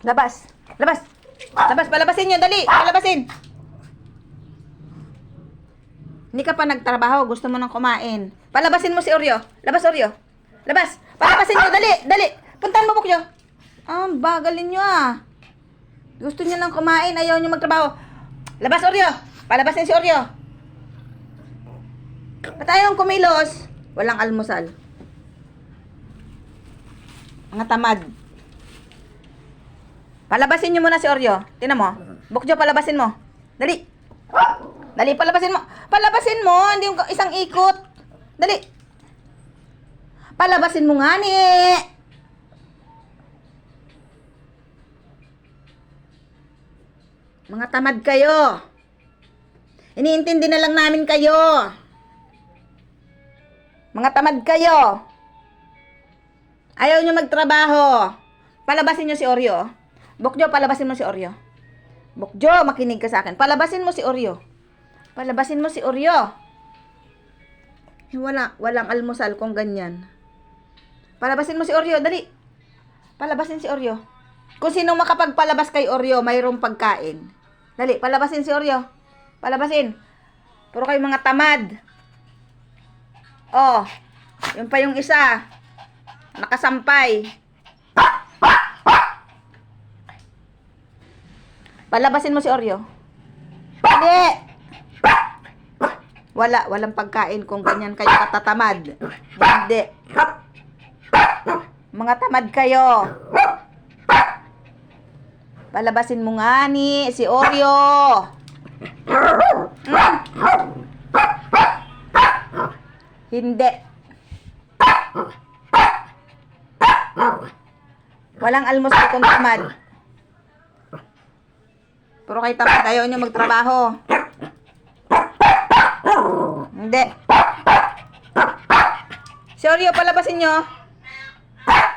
Labas. Labas. Labas, palabasin nyo, dali. Palabasin. Hindi ka pa nagtrabaho, gusto mo nang kumain. Palabasin mo si Oreo. Labas, Oreo. Labas. Palabasin nyo, dali. Dali. Puntahan mo, Bukyo. Bagalin nyo Gusto nyo nang kumain, ayaw nyo magtrabaho. Labas, Oreo. Palabasin si Oreo. Ba't ayaw kumilos? Walang almusal. Mga tamad. Palabasin nyo muna si Oreo. Tingnan mo. Bukjo, palabasin mo. Dali. Dali, palabasin mo. Palabasin mo. Hindi yung isang ikot. Dali. Palabasin mo nga ni. Mga tamad kayo. Iniintindi na lang namin kayo. Mga tamad kayo. Ayaw nyo magtrabaho. Palabasin nyo si Oreo. Bukjo, palabasin mo si Oreo. Bukjo, makinig ka sa akin. Palabasin mo si Oreo. Palabasin mo si Oreo. Walang almusal kung ganyan. Palabasin mo si Oreo, dali. Palabasin si Oreo. Kung sino makapagpalabas kay Oreo, mayroong pagkain. Dali, palabasin si Oreo. Palabasin. Puro kayo mga tamad. Yun pa yung isa. Nakasampay. Palabasin mo si Oreo. Hindi. Walang pagkain kung ganyan kayo katatamad. Hindi. Mga tamad kayo. Palabasin mo nga ni si Oreo. Hindi. Walang almusal kung tamad. Puro kayo tamad, ayaw nyo magtrabaho. Hindi. Si Oreo, palabasin nyo.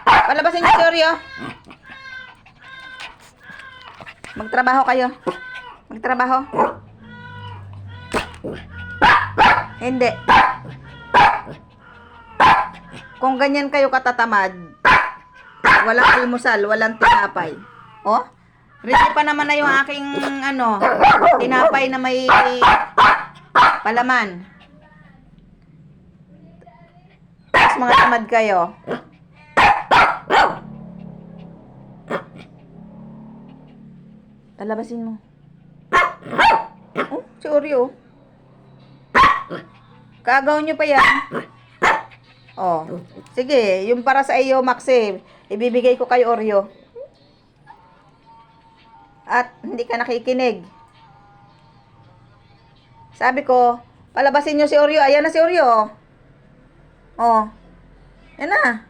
Palabasin nyo si Oreo. Magtrabaho kayo. Magtrabaho. Hindi. Kung ganyan kayo katatamad, walang almusal, walang tinapay. Ready pa naman na yung aking tinapay na may palaman. Tapos mga tamad kayo. Palabasin mo. Si Oreo. Kagaw nyo pa yan. Sige, yung para sa iyo, Maxi, ibibigay ko kay Oreo. At hindi ka nakikinig. Sabi ko, palabasin nyo si Oreo. Ayan na si Oreo. Yan na.